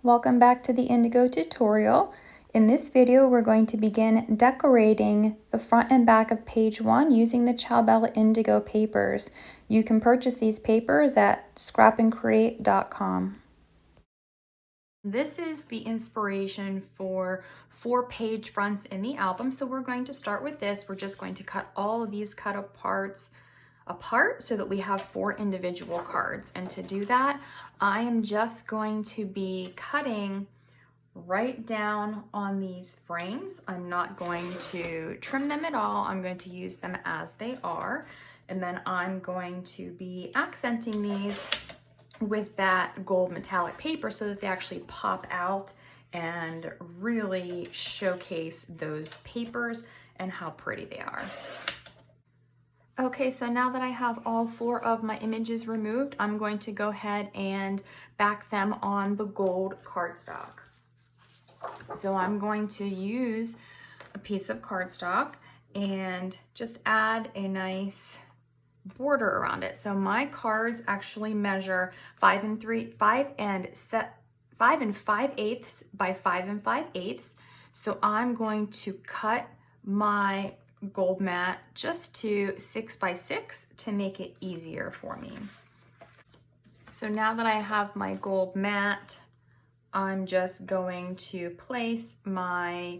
Welcome back to the Indigo tutorial. In this video, we're going to begin decorating the front and back of page 1 using the Ciao Indigo papers. You can purchase these papers at ScrapNCreate.com. This is the inspiration for 4 page fronts in the album. So we're going to start with this. We're just going to cut all of these cut apart so that we have 4 individual cards. And to do that, I am just going to be cutting right down on these frames. I'm not going to trim them at all. I'm going to use them as they are. And then I'm going to be accenting these with that gold metallic paper so that they actually pop out and really showcase those papers and how pretty they are. Okay, so now that I have all 4 of my images removed, I'm going to go ahead and back them on the gold cardstock. So I'm going to use a piece of cardstock and just add a nice border around it. So my cards actually measure 5 and 5/8 by 5 5/8. So I'm going to cut my gold mat just to 6 by 6 to make it easier for me. So now that I have my gold mat, I'm just going to place my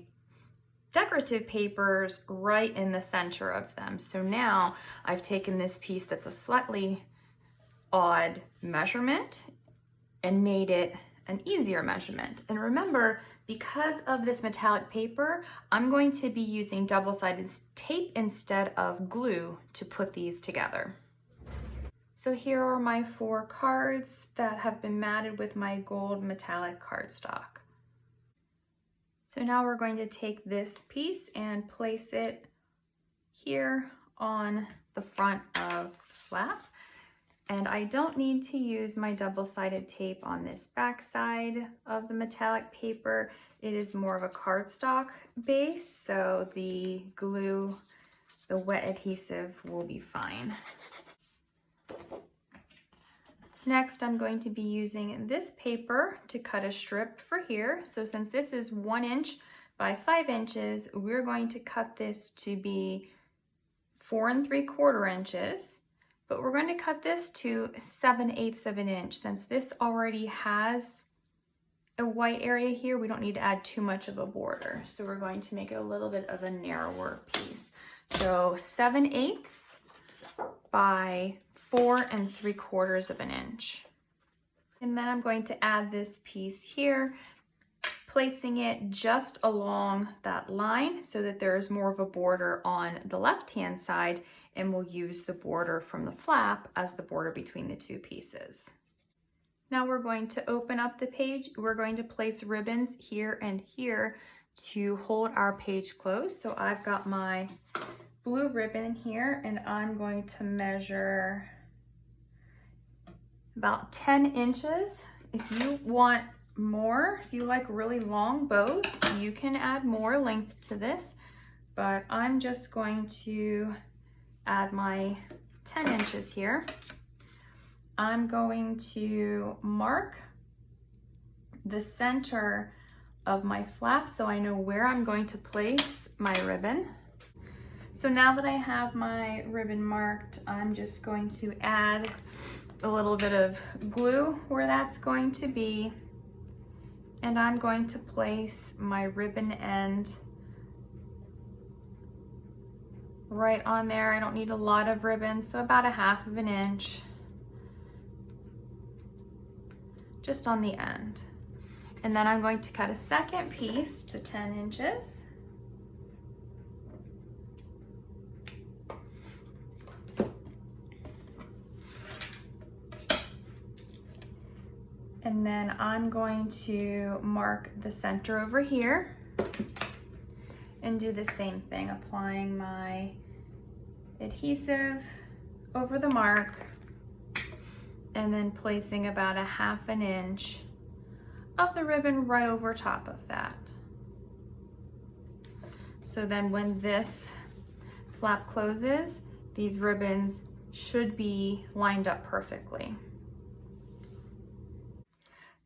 decorative papers right in the center of them. So now I've taken this piece that's a slightly odd measurement and made it an easier measurement. And remember, because of this metallic paper, I'm going to be using double-sided tape instead of glue to put these together. So here are my 4 cards that have been matted with my gold metallic cardstock. So now we're going to take this piece and place it here on the front of the flap. And I don't need to use my double-sided tape on this back side of the metallic paper. It is more of a cardstock base, so the glue, the wet adhesive will be fine. Next, I'm going to be using this paper to cut a strip for here. So since this is 1 inch by 5 inches, we're going to cut this to be 4 3/4 inches. But we're going to cut this to 7/8 of an inch. Since this already has a white area here, we don't need to add too much of a border. So we're going to make it a little bit of a narrower piece. So 7/8 by 4 3/4 of an inch. And then I'm going to add this piece here, placing it just along that line so that there is more of a border on the left-hand side, and we'll use the border from the flap as the border between the 2 pieces. Now we're going to open up the page. We're going to place ribbons here and here to hold our page closed. So I've got my blue ribbon here, and I'm going to measure about 10 inches. If you want more, if you like really long bows, you can add more length to this, but I'm just going to add my 10 inches here. I'm going to mark the center of my flap so I know where I'm going to place my ribbon. So now that I have my ribbon marked, I'm just going to add a little bit of glue where that's going to be, and I'm going to place my ribbon end right on there. I don't need a lot of ribbon, so about 1/2 of an inch just on the end. And then I'm going to cut a second piece to 10 inches. And then I'm going to mark the center over here and do the same thing, applying my adhesive over the mark and then placing about 1/2 an inch of the ribbon right over top of that. So then when this flap closes, these ribbons should be lined up perfectly.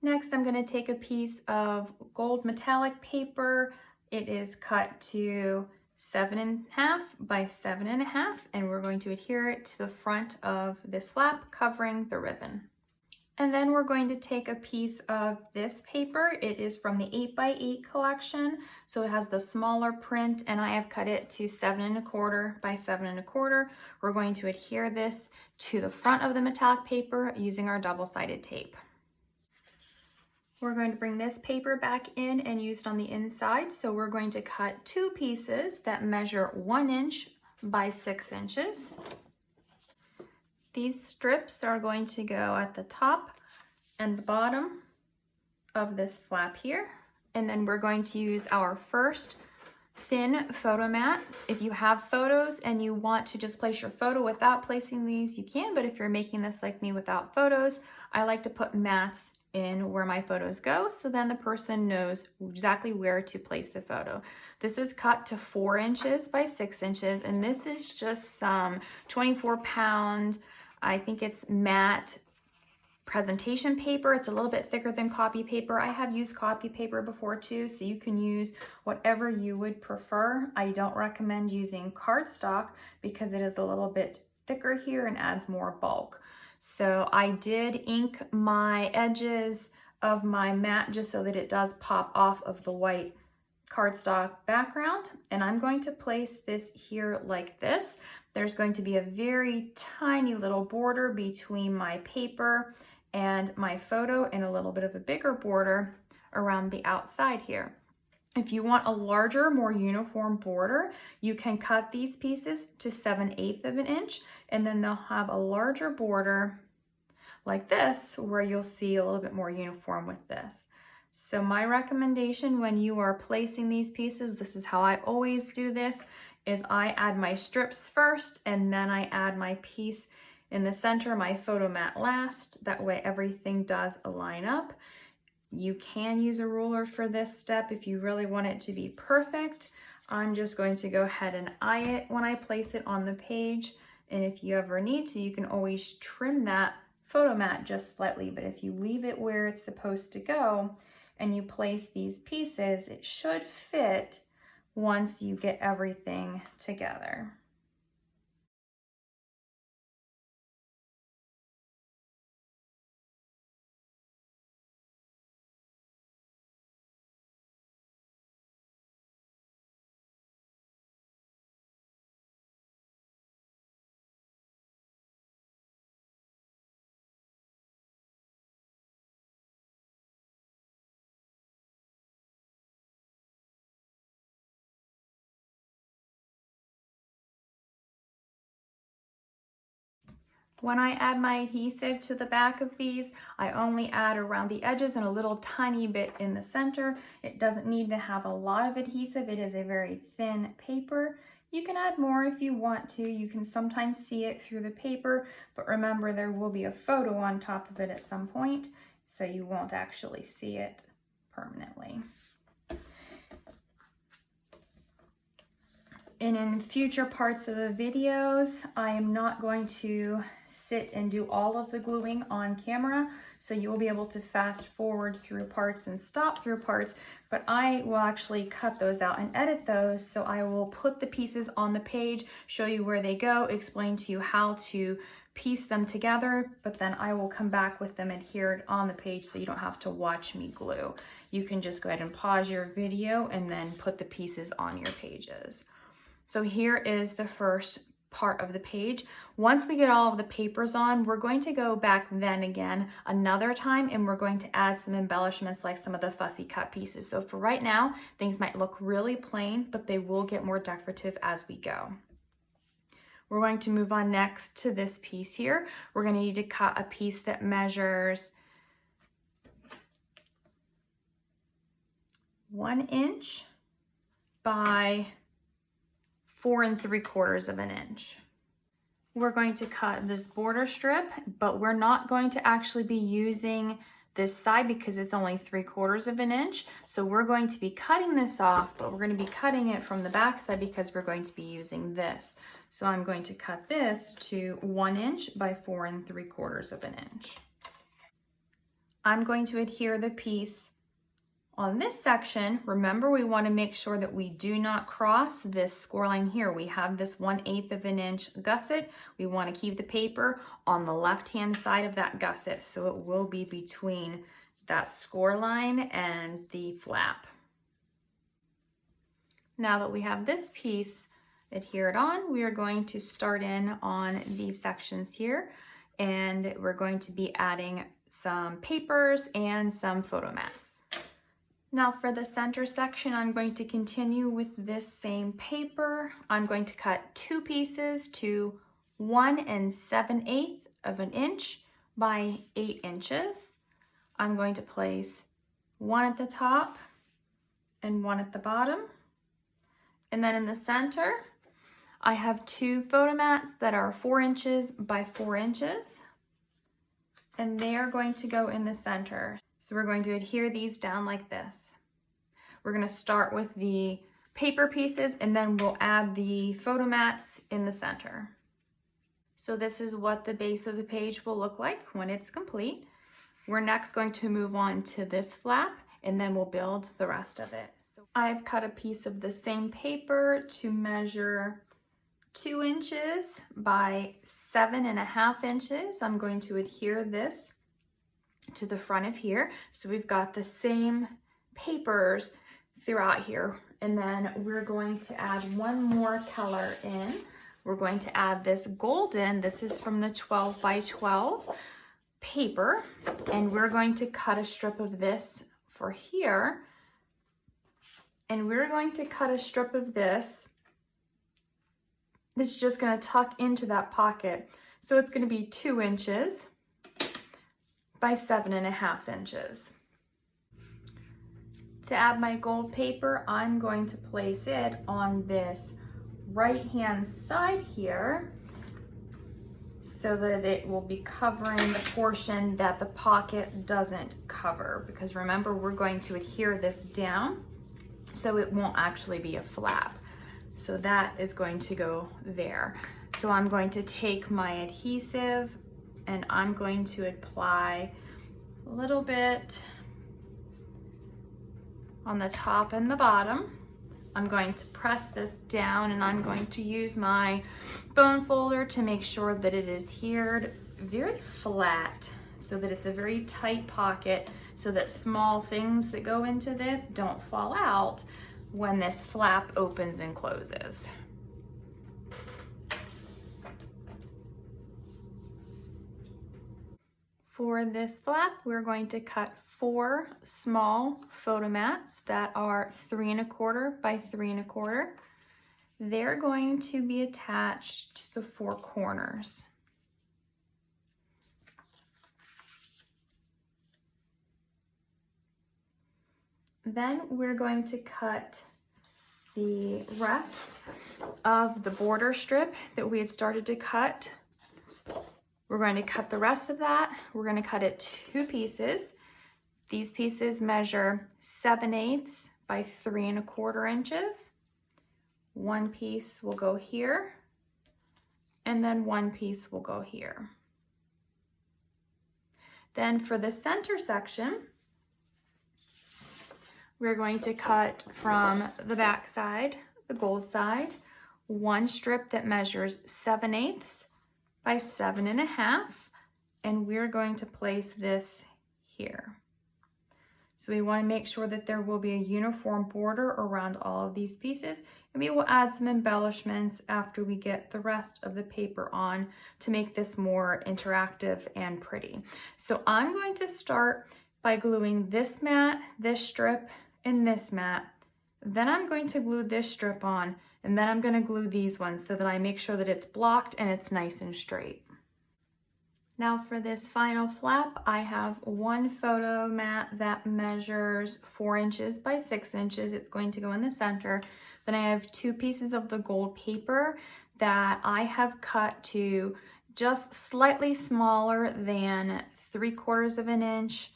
Next, I'm going to take a piece of gold metallic paper. It is cut to 7.5 by 7.5, and we're going to adhere it to the front of this flap, covering the ribbon. And then we're going to take a piece of this paper. It is from the 8x8 collection, so it has the smaller print, and I have cut it to 7.25 by 7.25. We're going to adhere this to the front of the metallic paper using our double-sided tape. We're going to bring this paper back in and use it on the inside. So we're going to cut two pieces that measure 1 inch by 6 inches. These strips are going to go at the top and the bottom of this flap here. And then we're going to use our first thin photo mat. If you have photos and you want to just place your photo without placing these, you can, but if you're making this like me without photos, I like to put mats in where my photos go, so then the person knows exactly where to place the photo. This is cut to 4 inches by 6 inches, and this is just some 24-pound, I think it's matte presentation paper. It's a little bit thicker than copy paper. I have used copy paper before too, so you can use whatever you would prefer. I don't recommend using cardstock because it is a little bit thicker here and adds more bulk. So I did ink my edges of my mat just so that it does pop off of the white cardstock background. And I'm going to place this here like this. There's going to be a very tiny little border between my paper and my photo, and a little bit of a bigger border around the outside here. If you want a larger, more uniform border, you can cut these pieces to 7/8 of an inch, and then they'll have a larger border like this, where you'll see a little bit more uniform with this. So my recommendation when you are placing these pieces, this is how I always do this, is I add my strips first, and then I add my piece in the center, my photo mat last. That way everything does align up. You can use a ruler for this step if you really want it to be perfect. I'm just going to go ahead and eye it when I place it on the page. And if you ever need to, you can always trim that photo mat just slightly. But if you leave it where it's supposed to go and you place these pieces, it should fit once you get everything together. When I add my adhesive to the back of these, I only add around the edges and a little tiny bit in the center. It doesn't need to have a lot of adhesive. It is a very thin paper. You can add more if you want to. You can sometimes see it through the paper, but remember there will be a photo on top of it at some point, so you won't actually see it permanently. And in future parts of the videos, I am not going to sit and do all of the gluing on camera, so you will be able to fast forward through parts and stop through parts, but I will actually cut those out and edit those. So I will put the pieces on the page, show you where they go, explain to you how to piece them together, but then I will come back with them adhered on the page so you don't have to watch me glue. You can just go ahead and pause your video and then put the pieces on your pages. So here is the first part of the page. Once we get all of the papers on, we're going to go back then again another time, and we're going to add some embellishments like some of the fussy cut pieces. So for right now, things might look really plain, but they will get more decorative as we go. We're going to move on next to this piece here. We're going to need to cut a piece that measures 1 inch by 4 3/4 of an inch. We're going to cut this border strip, but we're not going to actually be using this side because it's only 3/4 of an inch. So we're going to be cutting this off, but we're going to be cutting it from the back side because we're going to be using this. So I'm going to cut this to 1 inch by 4 3/4 of an inch. I'm going to adhere the piece on this section. Remember, we want to make sure that we do not cross this score line here. We have this 1/8 of an inch gusset. We want to keep the paper on the left-hand side of that gusset, so it will be between that score line and the flap. Now that we have this piece adhered on, we are going to start in on these sections here, and we're going to be adding some papers and some photo mats. Now for the center section, I'm going to continue with this same paper. I'm going to cut 2 pieces to 1 7/8 of an inch by 8 inches. I'm going to place 1 at the top and 1 at the bottom. And then in the center, I have 2 photo mats that are 4 inches by 4 inches. And they are going to go in the center. So we're going to adhere these down like this. We're going to start with the paper pieces and then we'll add the photo mats in the center. So this is what the base of the page will look like when it's complete. We're next going to move on to this flap and then we'll build the rest of it. So I've cut a piece of the same paper to measure 2 inches by 7.5 inches. I'm going to adhere this to the front of here. So we've got the same papers throughout here. And then we're going to add one more color in. We're going to add this golden. This is from the 12 by 12 paper. And we're going to cut a strip of this for here. And we're going to cut a strip of this. It's just going to tuck into that pocket. So it's going to be 2 inches by 7.5 inches. To add my gold paper, I'm going to place it on this right-hand side here so that it will be covering the portion that the pocket doesn't cover. Because remember, we're going to adhere this down so it won't actually be a flap. So that is going to go there. So I'm going to take my adhesive and I'm going to apply a little bit on the top and the bottom. I'm going to press this down and I'm going to use my bone folder to make sure that it is adhered very flat so that it's a very tight pocket so that small things that go into this don't fall out when this flap opens and closes. For this flap, we're going to cut 4 small photo mats that are 3 1/4 by 3 1/4. They're going to be attached to the 4 corners. Then we're going to cut the rest of the border strip that we had started to cut. We're going to cut the rest of that. We're going to cut it 2 pieces. These pieces measure 7/8 by 3 1/4 inches. One piece will go here, and then one piece will go here. Then for the center section, we're going to cut from the back side, the gold side, one strip that measures 7/8 by 7.5, and we're going to place this here. So we want to make sure that there will be a uniform border around all of these pieces, and we will add some embellishments after we get the rest of the paper on to make this more interactive and pretty. So I'm going to start by gluing this mat, this strip, and this mat. Then I'm going to glue this strip on, and then I'm going to glue these ones so that I make sure that it's blocked and it's nice and straight. Now for this final flap, I have one photo mat that measures 4 inches by 6 inches. It's going to go in the center. Then I have 2 pieces of the gold paper that I have cut to just slightly smaller than 3/4 of an inch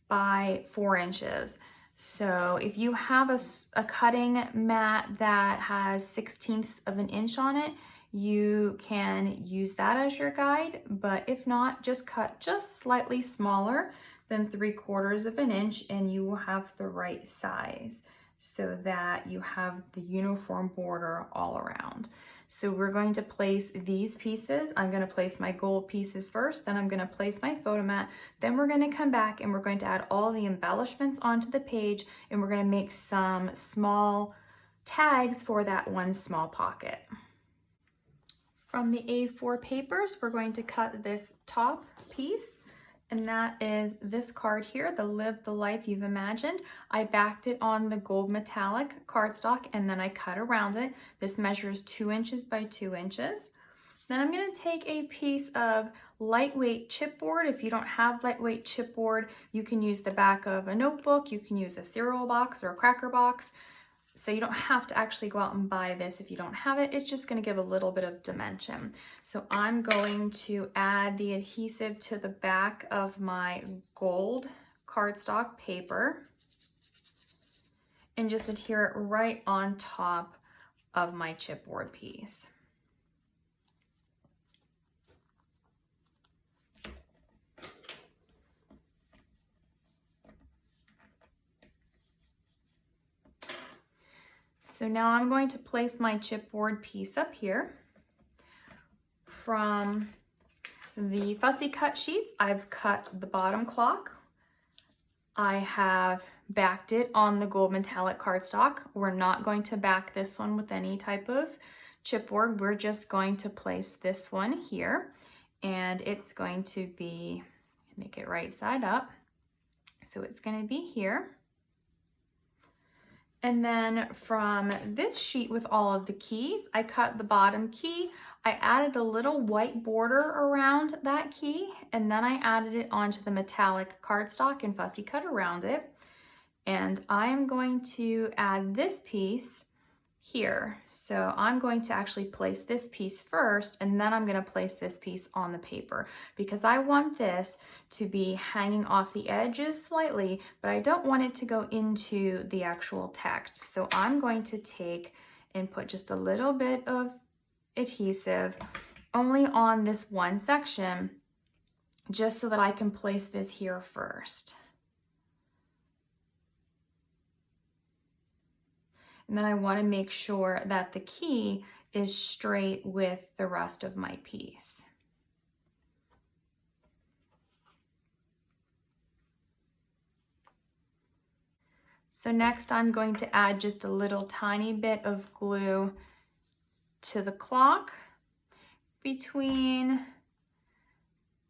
by 4 inches. So if you have a cutting mat that has 1/16 of an inch on it, you can use that as your guide, but if not, just cut just slightly smaller than 3/4 of an inch, and you will have the right size so that you have the uniform border all around. So we're going to place these pieces. I'm going to place my gold pieces first, then I'm going to place my photo mat, then we're going to come back and we're going to add all the embellishments onto the page, and we're going to make some small tags for that one small pocket. From the A4 papers, we're going to cut this top piece, and that is this card here, the Live the Life You've Imagined. I backed it on the gold metallic cardstock, and then I cut around it. This measures 2 inches by 2 inches. Then I'm going to take a piece of lightweight chipboard. If you don't have lightweight chipboard, you can use the back of a notebook, you can use a cereal box or a cracker box. So you don't have to actually go out and buy this if you don't have it. It's just going to give a little bit of dimension. So I'm going to add the adhesive to the back of my gold cardstock paper and just adhere it right on top of my chipboard piece. So now I'm going to place my chipboard piece up here. From the fussy cut sheets, I've cut the bottom clock. I have backed it on the gold metallic cardstock. We're not going to back this one with any type of chipboard. We're just going to place this one here, and it's going to be, make it right side up. So it's going to be here. And then from this sheet with all of the keys, I cut the bottom key. I added a little white border around that key, and then I added it onto the metallic cardstock and fussy cut around it. And I am going to add this piece here. So I'm going to actually place this piece first, and then I'm going to place this piece on the paper because I want this to be hanging off the edges slightly, but I don't want it to go into the actual text. So I'm going to take and put just a little bit of adhesive only on this one section, just so that I can place this here first. And then I want to make sure that the key is straight with the rest of my piece. So next I'm going to add just a little tiny bit of glue to the clock between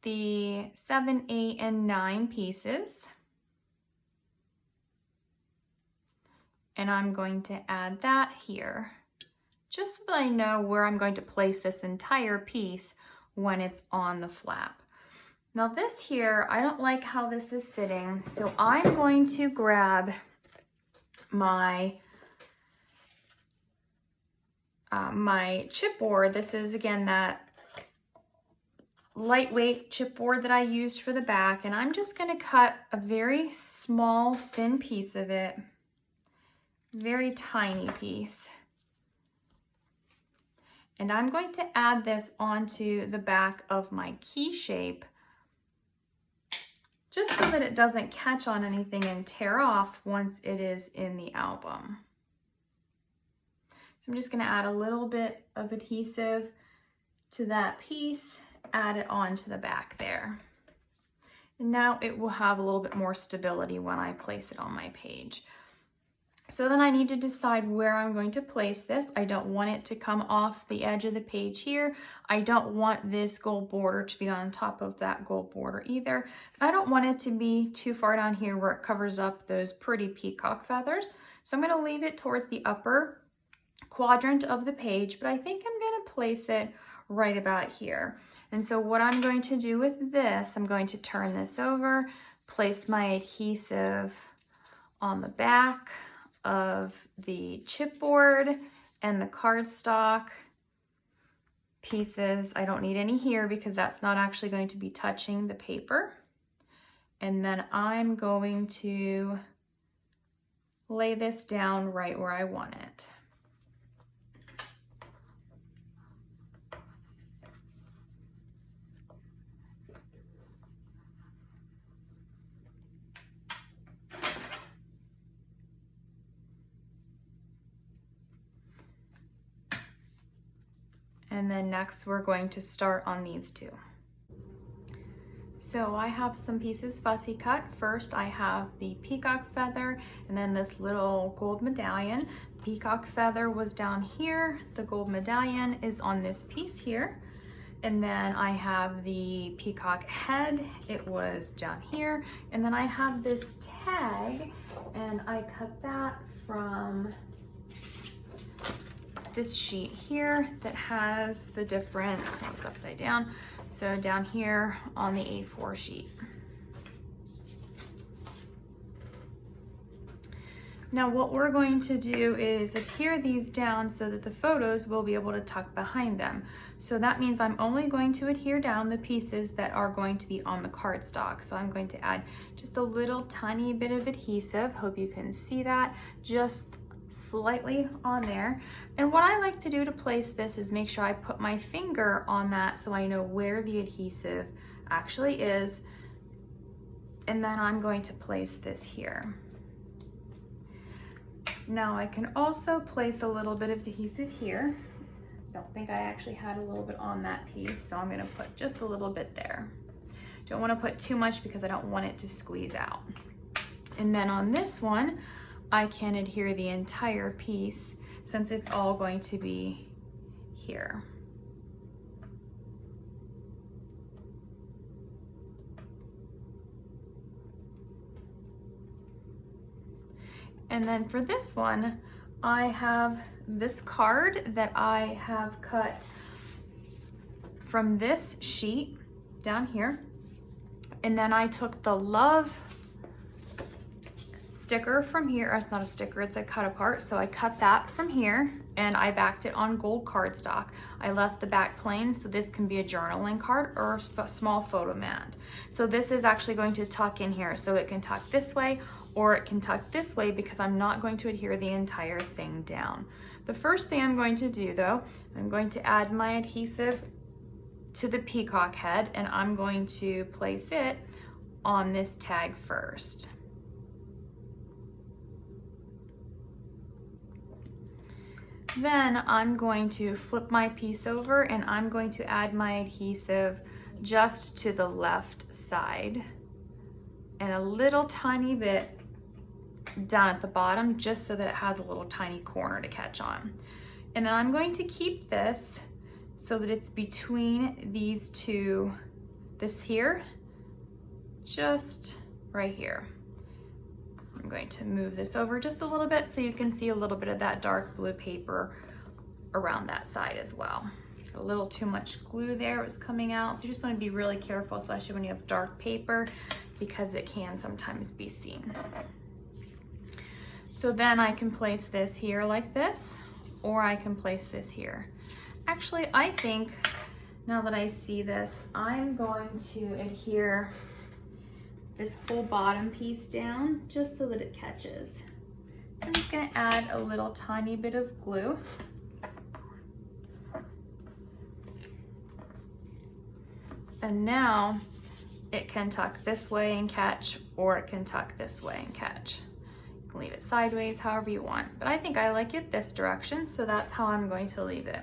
the 7, 8, and 9 pieces. And I'm going to add that here, just so that I know where I'm going to place this entire piece when it's on the flap. Now this here, I don't like how this is sitting, so I'm going to grab my my chipboard. This is again that lightweight chipboard that I used for the back, and I'm just going to cut a very small thin piece of it. Very tiny piece. And I'm going to add this onto the back of my key shape, just so that it doesn't catch on anything and tear off once it is in the album. So I'm just going to add a little bit of adhesive to that piece, add it onto the back there. And now it will have a little bit more stability when I place it on my page. So then I need to decide where I'm going to place this. I don't want it to come off the edge of the page here. I don't want this gold border to be on top of that gold border either. I don't want it to be too far down here where it covers up those pretty peacock feathers. So I'm going to leave it towards the upper quadrant of the page, but I think I'm going to place it right about here. And so what I'm going to do with this, I'm going to turn this over, place my adhesive on the back of the chipboard and the cardstock pieces. I don't need any here because that's not actually going to be touching the paper. And then I'm going to lay this down right where I want it. And then next we're going to start on these two. So I have some pieces fussy cut. First I have the peacock feather and then this little gold medallion. Peacock feather was down here. The gold medallion is on this piece here. And then I have the peacock head. It was down here. And then I have this tag and I cut that from this sheet here that has the different, oh, it's upside down. So down here on the A4 sheet. Now what we're going to do is adhere these down so that the photos will be able to tuck behind them. So that means I'm only going to adhere down the pieces that are going to be on the cardstock. So I'm going to add just a little tiny bit of adhesive. Hope you can see that, just slightly on there. And what I like to do to place this is make sure I put my finger on that so I know where the adhesive actually is. And then I'm going to place this here. Now I can also place a little bit of adhesive here. Don't think I actually had a little bit on that piece, so I'm gonna put just a little bit there. Don't wanna put too much because I don't want it to squeeze out. And then on this one, I can adhere the entire piece since it's all going to be here. And then for this one, I have this card that I have cut from this sheet down here. And then I took the love sticker from here. It's not a sticker, it's a cut apart. So I cut that from here and I backed it on gold cardstock. I left the back plain, so this can be a journaling card or a small photo mat. So this is actually going to tuck in here. So it can tuck this way or it can tuck this way because I'm not going to adhere the entire thing down. The first thing I'm going to do though, I'm going to add my adhesive to the peacock head and I'm going to place it on this tag first. Then I'm going to flip my piece over and I'm going to add my adhesive just to the left side and a little tiny bit down at the bottom just so that it has a little tiny corner to catch on. And then I'm going to keep this so that it's between these two, this here, just right here. I'm going to move this over just a little bit so you can see a little bit of that dark blue paper around that side as well. A little too much glue there was coming out, so you just want to be really careful, especially when you have dark paper, because it can sometimes be seen. So then I can place this here like this, or I can place this here. Actually, I think now that I see this, I'm going to adhere this whole bottom piece down just so that it catches. So I'm just going to add a little tiny bit of glue. And now it can tuck this way and catch, or it can tuck this way and catch. You can leave it sideways, however you want. But I think I like it this direction, so that's how I'm going to leave it.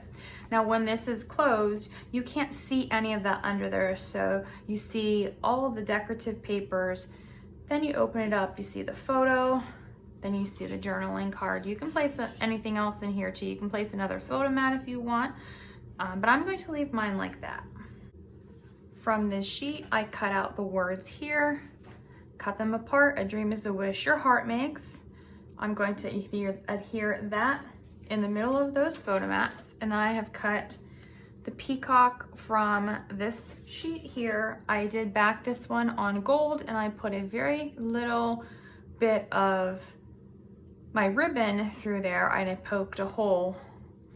Now when this is closed, you can't see any of that under there, so you see all of the decorative papers. Then you open it up, you see the photo, then you see the journaling card. You can place anything else in here too. You can place another photo mat if you want, but I'm going to leave mine like that. From this sheet, I cut out the words here, cut them apart. A dream is a wish your heart makes. I'm going to adhere that in the middle of those photo mats. And then I have cut the peacock from this sheet here. I did back this one on gold and I put a very little bit of my ribbon through there and I poked a hole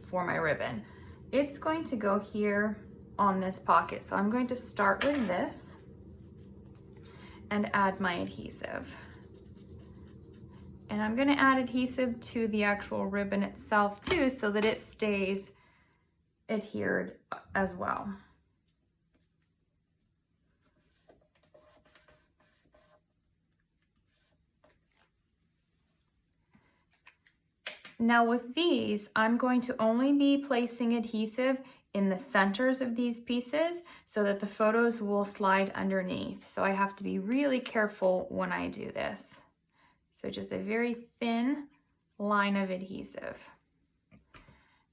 for my ribbon. It's going to go here on this pocket. So I'm going to start with this and add my adhesive. And I'm going to add adhesive to the actual ribbon itself too so that it stays adhered as well. Now with these, I'm going to only be placing adhesive in the centers of these pieces so that the photos will slide underneath. So I have to be really careful when I do this. So just a very thin line of adhesive.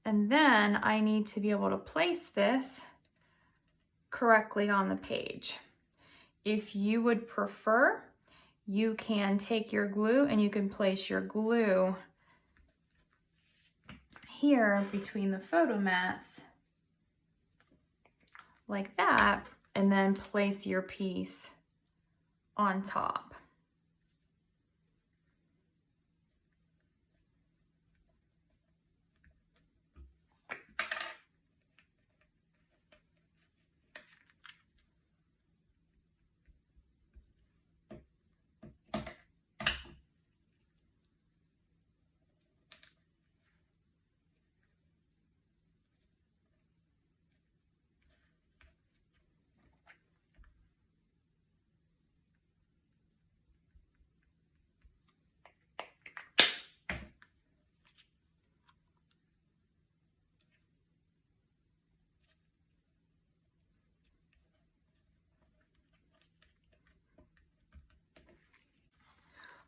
And then I need to be able to place this correctly on the page. If you would prefer, you can take your glue and you can place your glue here between the photo mats like that, and then place your piece on top.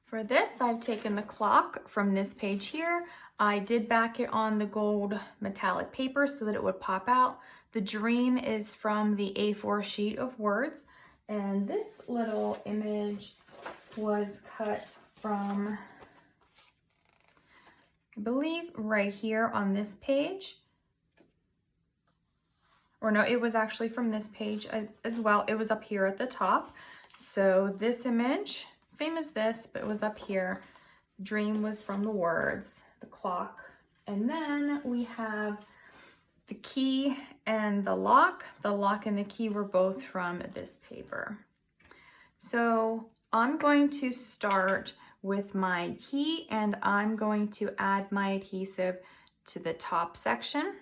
For this, I've taken the clock from this page here. I did back it on the gold metallic paper so that it would pop out. The dream is from the A4 sheet of words, and this little image was cut from, I believe, right here on this page. Or no, it was actually from this page as well. It was up here at the top. So this image, same as this, but it was up here. Dream was from the words, the clock. And then we have the key and the lock. The lock and the key were both from this paper. So I'm going to start with my key, and I'm going to add my adhesive to the top section,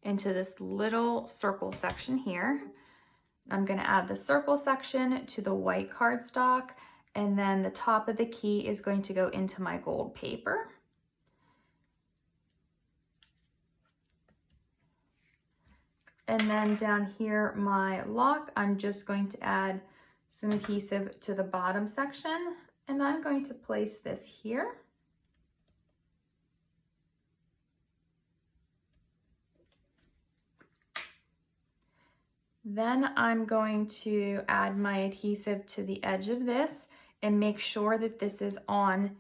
into this little circle section here. I'm going to add the circle section to the white cardstock, and then the top of the key is going to go into my gold paper. And then down here, my lock, I'm just going to add some adhesive to the bottom section, and I'm going to place this here. Then I'm going to add my adhesive to the edge of this and make sure that this is on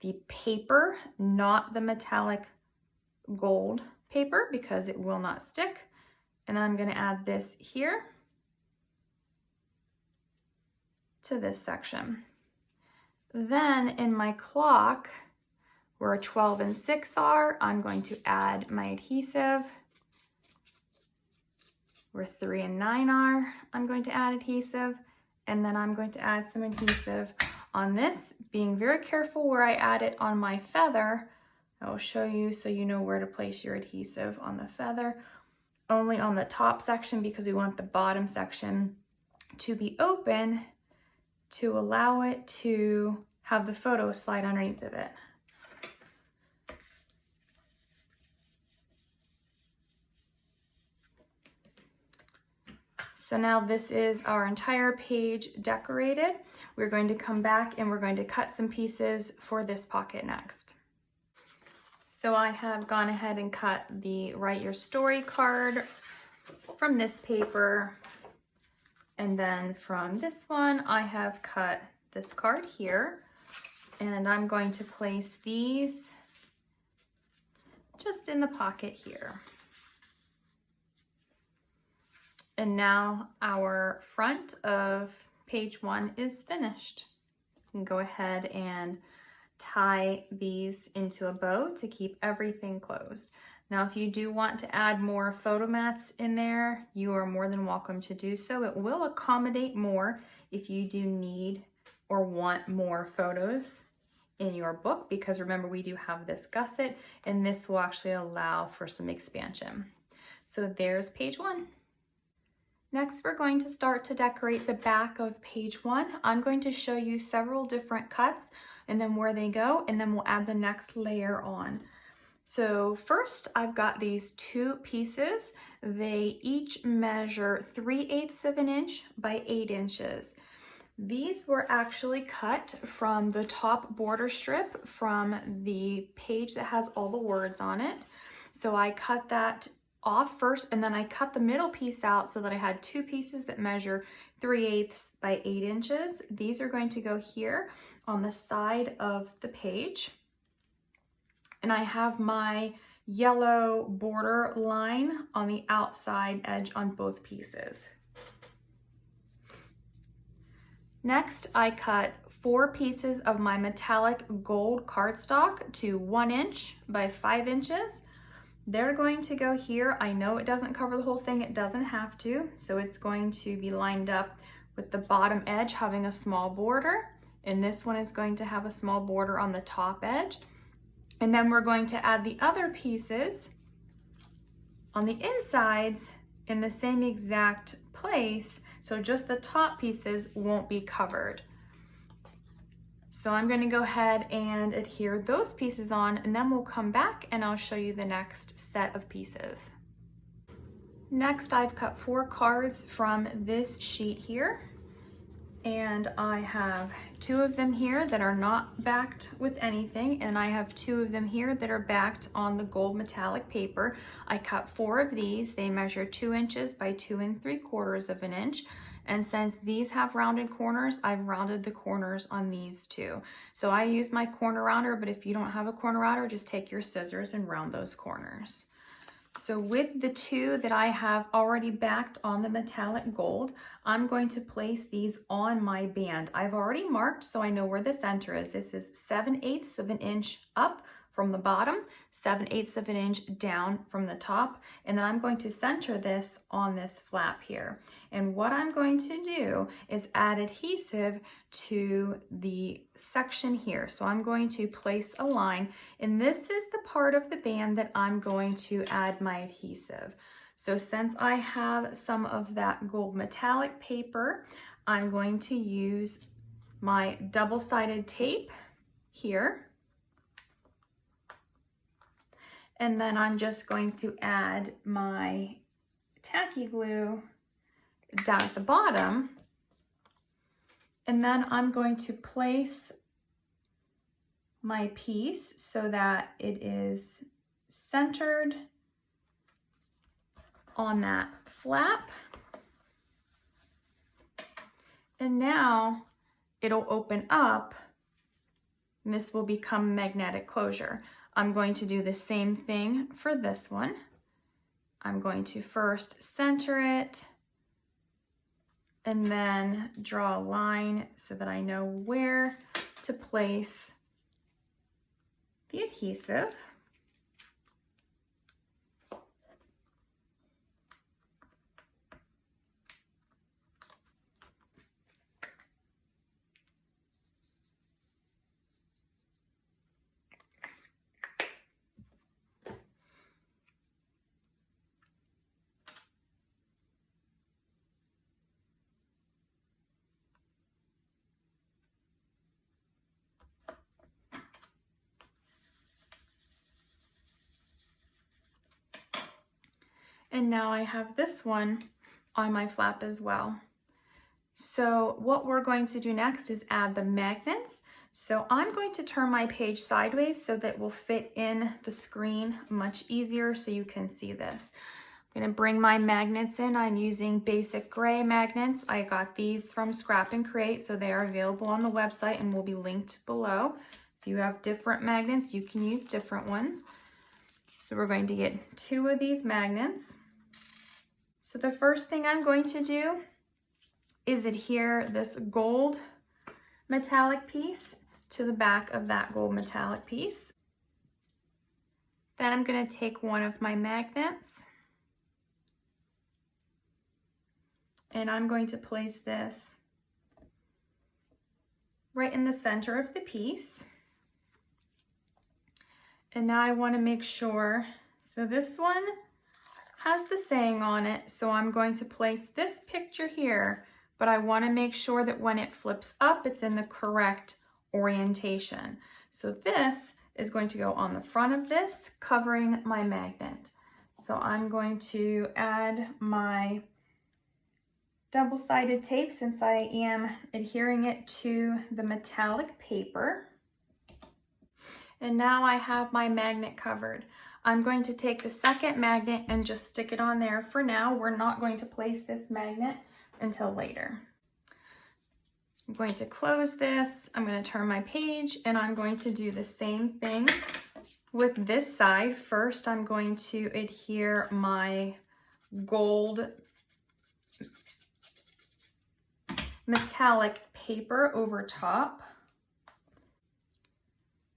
the paper, not the metallic gold paper, because it will not stick. And then I'm going to add this here to this section. Then in my clock, where 12 and 6 are, I'm going to add my adhesive. Where 3 and 9 are, I'm going to add adhesive, and then I'm going to add some adhesive on this, being very careful where I add it on my feather. I will show you so you know where to place your adhesive on the feather. Only on the top section, because we want the bottom section to be open to allow it to have the photo slide underneath of it. So now this is our entire page decorated. We're going to come back and we're going to cut some pieces for this pocket next. So I have gone ahead and cut the Write Your Story card from this paper. And then from this one, I have cut this card here. And I'm going to place these just in the pocket here. And now our front of page 1 is finished. You can go ahead and tie these into a bow to keep everything closed. Now, if you do want to add more photo mats in there, you are more than welcome to do so. It will accommodate more if you do need or want more photos in your book, because remember, we do have this gusset, and this will actually allow for some expansion. So there's page 1. Next, we're going to start to decorate the back of page 1. I'm going to show you several different cuts and then where they go, and then we'll add the next layer on. So first I've got these two pieces. They each measure 3/8 of an inch by 8 inches. These were actually cut from the top border strip from the page that has all the words on it. So I cut that off first, and then I cut the middle piece out so that I had two pieces that measure 3/8 by 8 inches. These are going to go here on the side of the page. And I have my yellow border line on the outside edge on both pieces. Next, I cut 4 pieces of my metallic gold cardstock to 1 inch by 5 inches. They're going to go here. I know it doesn't cover the whole thing, it doesn't have to. So it's going to be lined up with the bottom edge having a small border, and this one is going to have a small border on the top edge. And then we're going to add the other pieces on the insides in the same exact place, so just the top pieces won't be covered. So I'm going to go ahead and adhere those pieces on, and then we'll come back and I'll show you the next set of pieces. Next, I've cut 4 cards from this sheet here, and I have 2 of them here that are not backed with anything, and I have 2 of them here that are backed on the gold metallic paper. I cut 4 of these. They measure 2 inches by 2 3/4 of an inch. And since these have rounded corners, I've rounded the corners on these too. So I use my corner rounder, but if you don't have a corner rounder, just take your scissors and round those corners. So with the 2 that I have already backed on the metallic gold, I'm going to place these on my band. I've already marked so I know where the center is. This is 7/8 of an inch up from the bottom, 7/8 of an inch down from the top, and then I'm going to center this on this flap here. And what I'm going to do is add adhesive to the section here. So I'm going to place a line, and this is the part of the band that I'm going to add my adhesive. So since I have some of that gold metallic paper, I'm going to use my double-sided tape here. And then I'm just going to add my tacky glue down at the bottom. And then I'm going to place my piece so that it is centered on that flap. And now it'll open up, and this will become magnetic closure. I'm going to do the same thing for this one. I'm going to first center it and then draw a line so that I know where to place the adhesive. And now I have this one on my flap as well. So what we're going to do next is add the magnets. So I'm going to turn my page sideways so that it will fit in the screen much easier so you can see this. I'm going to bring my magnets in. I'm using basic gray magnets. I got these from ScrapNCreate, so they are available on the website and will be linked below. If you have different magnets, you can use different ones. So we're going to get 2 of these magnets. So the first thing I'm going to do is adhere this gold metallic piece to the back of that gold metallic piece. Then I'm going to take one of my magnets and I'm going to place this right in the center of the piece. And now I want to make sure, so this one has the saying on it, so I'm going to place this picture here, but I want to make sure that when it flips up, it's in the correct orientation. So this is going to go on the front of this, covering my magnet. So I'm going to add my double-sided tape since I am adhering it to the metallic paper. And now I have my magnet covered. I'm going to take the second magnet and just stick it on there. For now, we're not going to place this magnet until later. I'm going to close this. I'm going to turn my page and I'm going to do the same thing with this side. First, I'm going to adhere my gold metallic paper over top.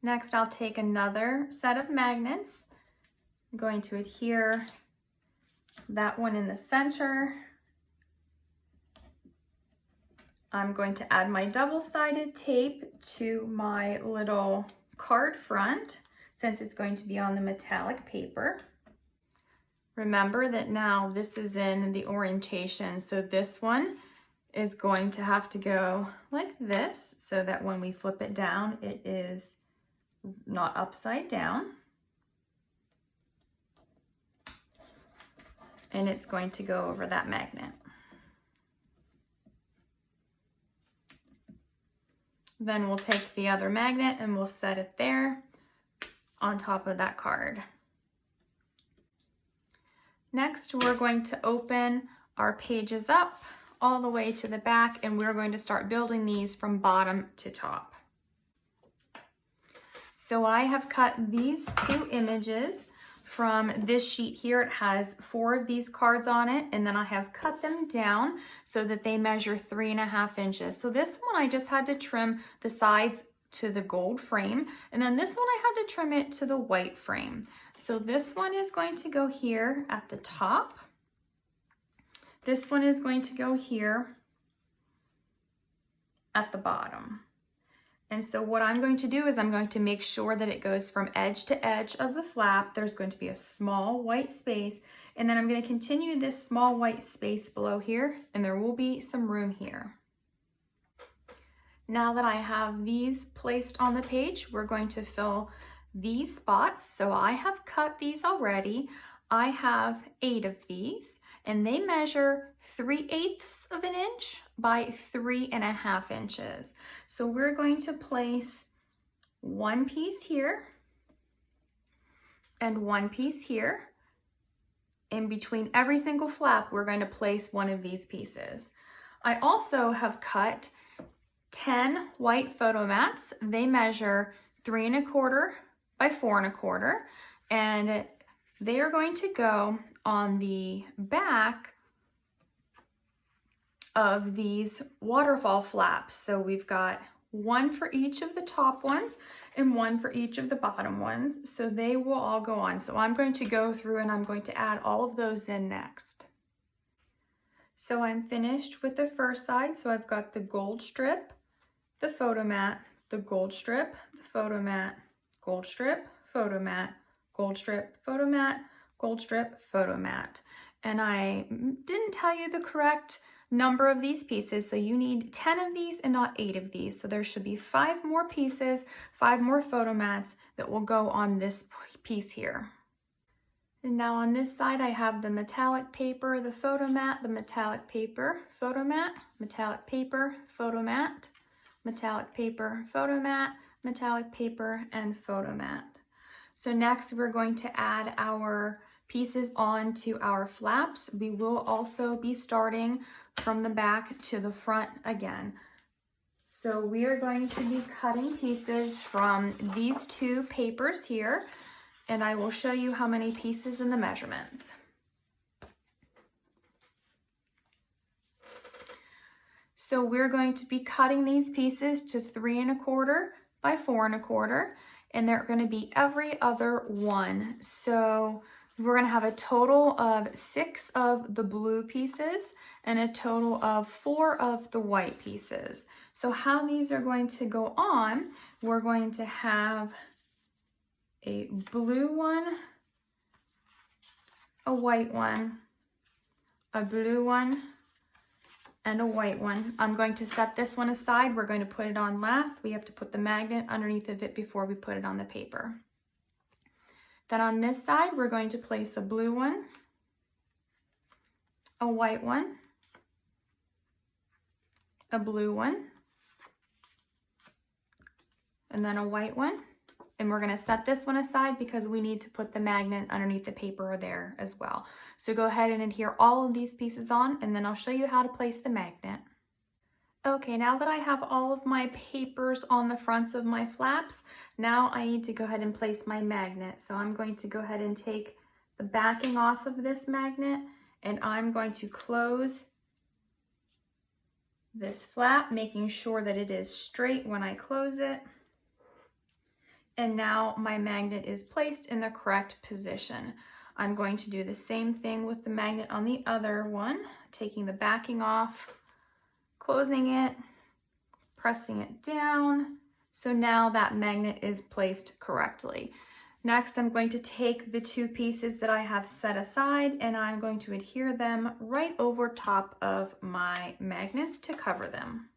Next, I'll take another set of magnets. I'm going to adhere that one in the center. I'm going to add my double-sided tape to my little card front since it's going to be on the metallic paper. Remember that now this is in the orientation, so this one is going to have to go like this so that when we flip it down, it is not upside down. And it's going to go over that magnet. Then we'll take the other magnet and we'll set it there on top of that card. Next, we're going to open our pages up all the way to the back, and we're going to start building these from bottom to top. So I have cut these two images from this sheet here. It has 4 of these cards on it, and then I have cut them down so that they measure 3.5 inches. So this one I just had to trim the sides to the gold frame, and then this one I had to trim it to the white frame. So this one is going to go here at the top. This one is going to go here at the bottom. And so what I'm going to do is I'm going to make sure that it goes from edge to edge of the flap. There's going to be a small white space, and then I'm going to continue this small white space below here, and there will be some room here. Now that I have these placed on the page, we're going to fill these spots. So I have cut these already. I have 8 of these, and they measure 3/8 of an inch by 3.5 inches. So we're going to place one piece here and one piece here. In between every single flap, we're going to place one of these pieces. I also have cut 10 white photo mats. They measure 3.25 by 4.25, and they are going to go on the back of these waterfall flaps. So we've got one for each of the top ones and one for each of the bottom ones. So they will all go on. So I'm going to go through and I'm going to add all of those in next. So I'm finished with the first side. So I've got the gold strip, the photo mat, the gold strip, the photo mat, gold strip, photo mat, gold strip, photo mat, gold strip, photo mat. And I didn't tell you the correct number of these pieces, so you need 10 of these and not 8 of these. So there should be 5 more pieces, 5 more photo mats that will go on this piece here. And now on this side, I have the metallic paper, the photo mat, the metallic paper, photo mat, metallic paper, photo mat, metallic paper, photo mat, metallic paper, and photo mat. So next we're going to add our pieces onto our flaps. We will also be starting from the back to the front again. So we are going to be cutting pieces from these 2 papers here, and I will show you how many pieces and the measurements. So we're going to be cutting these pieces to 3.25 by 4.25, and they're going to be every other one. So we're going to have a total of 6 of the blue pieces and a total of 4 of the white pieces. So how these are going to go on, we're going to have a blue one, a white one, a blue one, and a white one. I'm going to set this one aside. We're going to put it on last. We have to put the magnet underneath of it before we put it on the paper. Then on this side, we're going to place a blue one, a white one, a blue one, and then a white one. And we're gonna set this one aside because we need to put the magnet underneath the paper there as well. So go ahead and adhere all of these pieces on, and then I'll show you how to place the magnet. Okay, now that I have all of my papers on the fronts of my flaps, now I need to go ahead and place my magnet. So I'm going to go ahead and take the backing off of this magnet, and I'm going to close this flap, making sure that it is straight when I close it. And now my magnet is placed in the correct position. I'm going to do the same thing with the magnet on the other one, taking the backing off, closing it, pressing it down. So now that magnet is placed correctly. Next, I'm going to take the two pieces that I have set aside and I'm going to adhere them right over top of my magnets to cover them.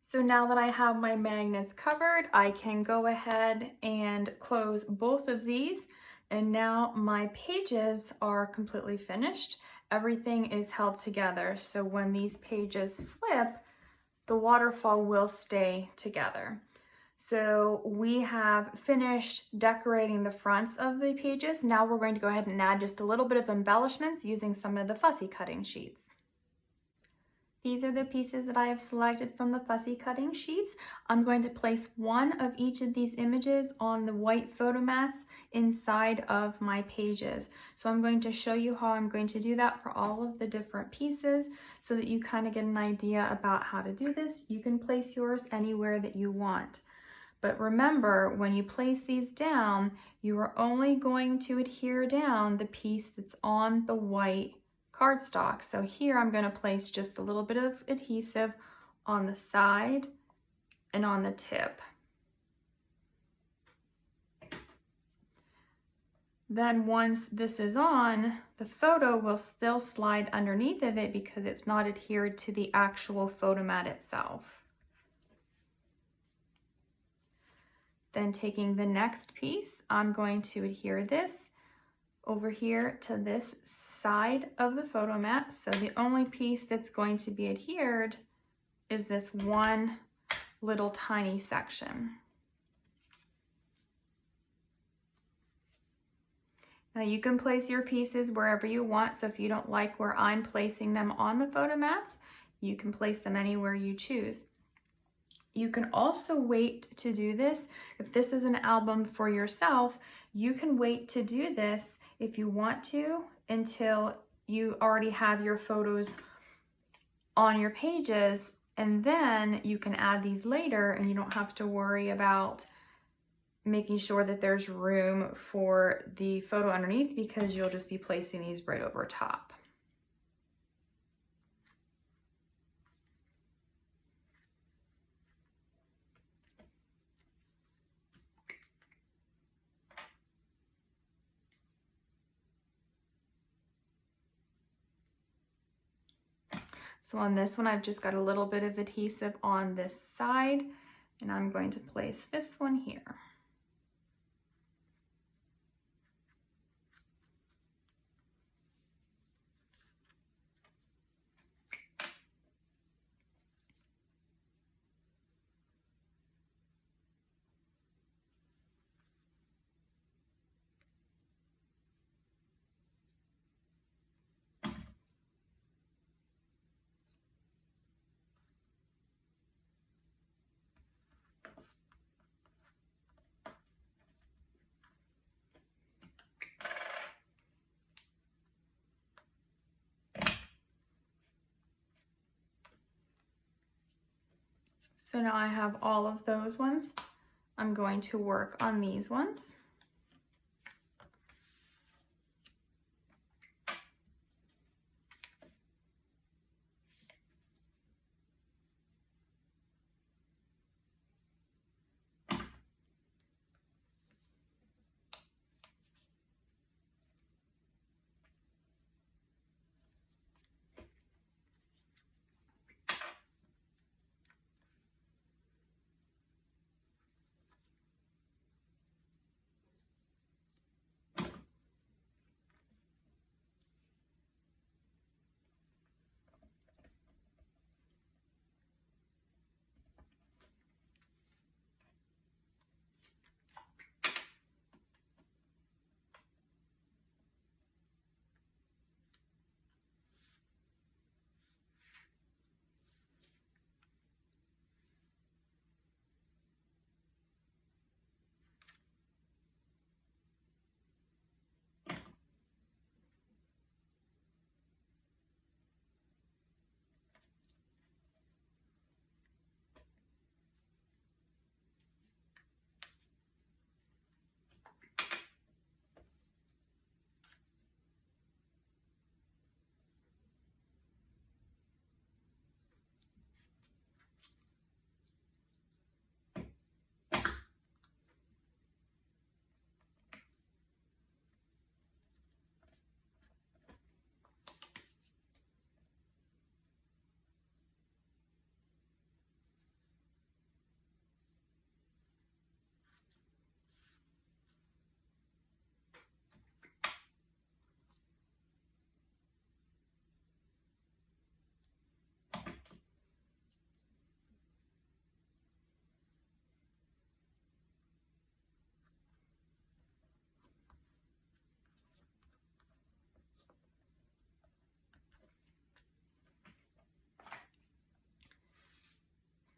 So now that I have my magnets covered, I can go ahead and close both of these. And now my pages are completely finished. Everything is held together. So when these pages flip, the waterfall will stay together. So we have finished decorating the fronts of the pages. Now we're going to go ahead and add just a little bit of embellishments using some of the fussy cutting sheets. These are the pieces that I have selected from the fussy cutting sheets. I'm going to place one of each of these images on the white photo mats inside of my pages. So I'm going to show you how I'm going to do that for all of the different pieces so that you kind of get an idea about how to do this. You can place yours anywhere that you want. But remember, when you place these down, you are only going to adhere down the piece that's on the white cardstock. So here I'm going to place just a little bit of adhesive on the side and on the tip. Then once this is on, the photo will still slide underneath of it because it's not adhered to the actual photo mat itself. Then taking the next piece, I'm going to adhere this over here to this side of the photo mat. So the only piece that's going to be adhered is this one little tiny section. Now you can place your pieces wherever you want. So if you don't like where I'm placing them on the photo mats, you can place them anywhere you choose. You can also wait to do this. If this is an album for yourself, you can wait to do this if you want to until you already have your photos on your pages, and then you can add these later and you don't have to worry about making sure that there's room for the photo underneath because you'll just be placing these right over top. So on this one, I've just got a little bit of adhesive on this side, and I'm going to place this one here. So now I have all of those ones. I'm going to work on these ones.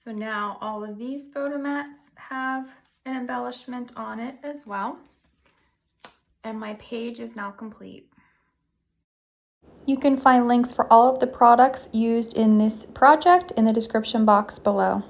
So now all of these photo mats have an embellishment on it as well. And my page is now complete. You can find links for all of the products used in this project in the description box below.